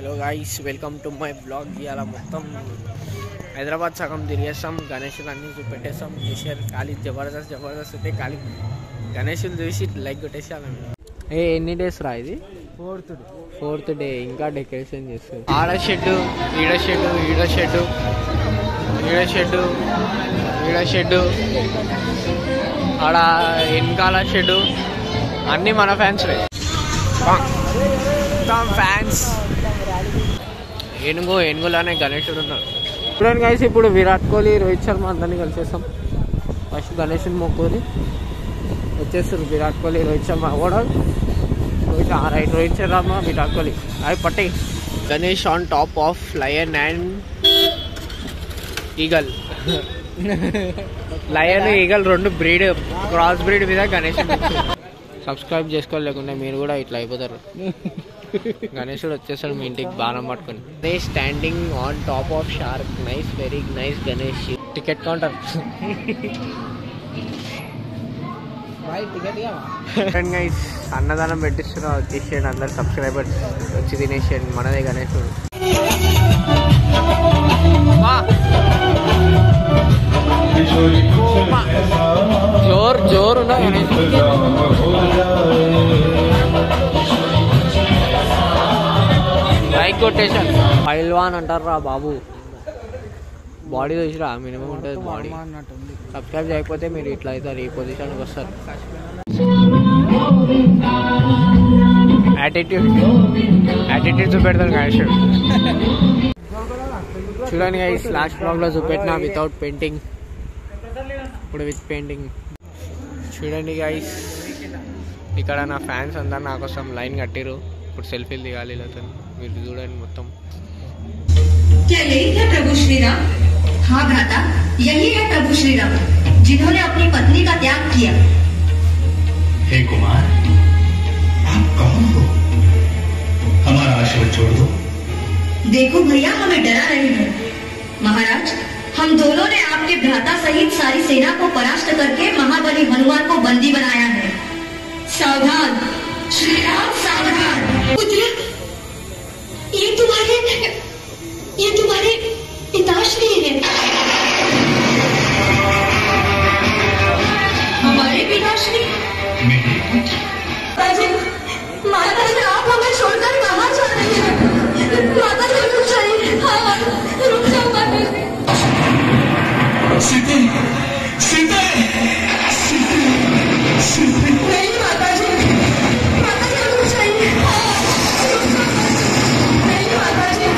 Hello guys, welcome to my blog. ఇవాళ మొత్తం హైదరాబాద్ సగం తిరిగేస్తాం, గణేషులు అన్నీ చూపెట్టేస్తాం. కేసీఆర్ ఖాళీ జబర్దస్త్ ఉంటే ఖాళీ గణేషులు చూసి లైక్ కొట్టేసాను. ఎన్ని డేస్ రా ఇది? Fourth day. ఇంకా డెకరేషన్ చేస్తారు. ఆడ షెడ్డు, ఈడ షెడ్డు, ఈడ షెడ్డు, ఈడ షెడ్డు, ఈడ షెడ్డు, ఆడ వెనకాల షెడ్డు, అన్నీ మన ఫ్యాన్స్లే. ఫ్యాన్స్ ఏనుగులానే గణేశుడు ఉన్నాడు. చూడండి గైస్, ఇప్పుడు విరాట్ కోహ్లీ, రోహిత్ శర్మ అందరినీ కలిసేస్తాం. ఫస్ట్ గణేశుని మొక్కుని వచ్చేస్తారు. విరాట్ కోహ్లీ, రోహిత్ శర్మ కూడా రోహిత్ శర్మ, విరాట్ కోహ్లీ అవి పట్టే. Ganesh on top of lion and eagle. Lion eagle రెండు బ్రీడ్, క్రాస్ బ్రీడ్ మీద గణేష్. సబ్స్క్రైబ్ చేసుకోలేకుండా మీరు కూడా ఇట్లా అయిపోతారు. గణేశుడు వచ్చేసాడు మీ ఇంటికి బాణం పట్టుకొని. Ganesh standing on top of shark. Nice, very nice Ganesh. Ticket counter. Guys, అన్నదానం పెట్టిస్తున్నా, వచ్చేసేయండి అందరు సబ్స్క్రైబర్స్, వచ్చి తినేసేయండి. మనదే గణేశుడు. జోరు లైక్ కొట్టేసాను. పైల్వాన్ అంటారు రా బాబు. బాడీ చూసిరా, మినిమం ఉంటుంది బాడీ. సబ్స్క్రైబ్ చేయకపోతే మీరు ఇట్లా అవుతారు, ఈ పొజిషన్కి వస్తారు. యాటిట్యూడ్ చూపెడతాను గణేశుడు. చూడండి గైస్, లాస్ట్ బ్లాగ్ లో చూపెట్టిన వితౌట్ పెయింటింగ్, ఇప్పుడు విత్ పెయింటింగ్. చూడండి గైస్, ఇక్కడ నా ఫ్యాన్స్ అందరు నా కోసం లైన్ కట్టిరు. ఇప్పుడు సెల్ఫీలు దిగాలి ఇలా. మీరు చూడండి మొత్తం. क्या यही है प्रभु श्री राम? हाँ भ्राता, यही है प्रभु श्री राम, जिन्होंने अपनी पत्नी का त्याग किया। हे कुमार, आप कौन हो? हमारा आश्रम छोड़ दो। देखो भैया, हमें डरा नहीं है। महाराज, हम दोनों ने आपके भ्राता सहित सारी सेना को परास्त करके महाबली हनुमान को बंदी बनाया है। सावधान श्री राम, सावधान। पुत्र, ये तुम्हारे पिताश्री है। हमारे पिताश्री? माता जी, आप हमें छोड़कर कहाँ जा रही हैं? माता जी रुक जाइए। हाँ, रुक जाओ माता जी। सीते, सीते, सीते, सीते। नहीं माता जी, माता जी रुक जाइए। हाँ, रुक जाओ माता जी। नहीं माता जी,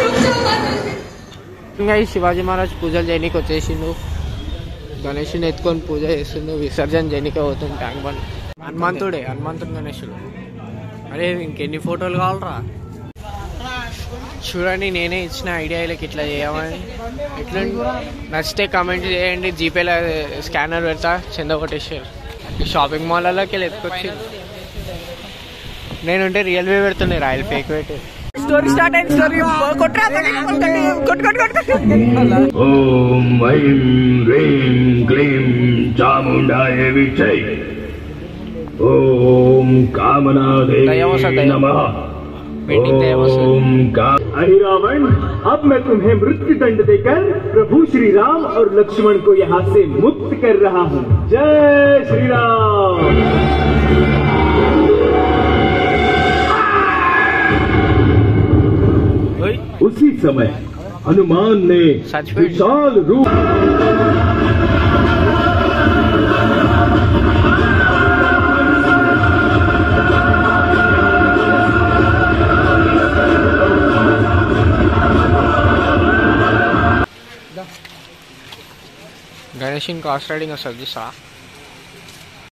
रुक जाओ माता जी। ఇంకా ఈ శివాజీ మహారాజ్ పూజలు చేయనీకి వచ్చేసిండు. గణేషుని ఎత్తుకొని పూజ చేస్తుండు. విసర్జన చేయనీకే పోతుంది ట్యాంక్ బండ్. హనుమంతుడు గణేశుడు. అరే ఇంకెన్ని ఫోటోలు కావాలరా? చూడండి, నేనే ఇచ్చిన ఐడియాలకి ఇట్లా చేయమని. ఎట్లా నచ్చితే కామెంట్ చేయండి. జీపేలో స్కానర్ పెడతా, చంద కొట్టేసారు. షాపింగ్ మాల్లోకి వెళ్ళి ఎత్తుకొచ్చి నేనుంటే రియల్ వే పెడుతుండే, రాయల్ ఫేక్ పెట్టి. స్టోరీ స్టార్ట్ అయింది. స్టోరీ ఓం ఐం హ్రీం క్లీం చాముండాయ విచ్చై. ओम कामनादेवी नमः। ओम अहिरावण, अब मैं तुम्हें मृत्यु दंड देकर प्रभु श्री राम और लक्ष्मण को यहाँ से मुक्त कर रहा हूँ। जय श्री राम। उसी समय हनुमान ने विशाल रूप గణేష్ కాస్ట్ రైడింగ్ వస్తుంది చూసా.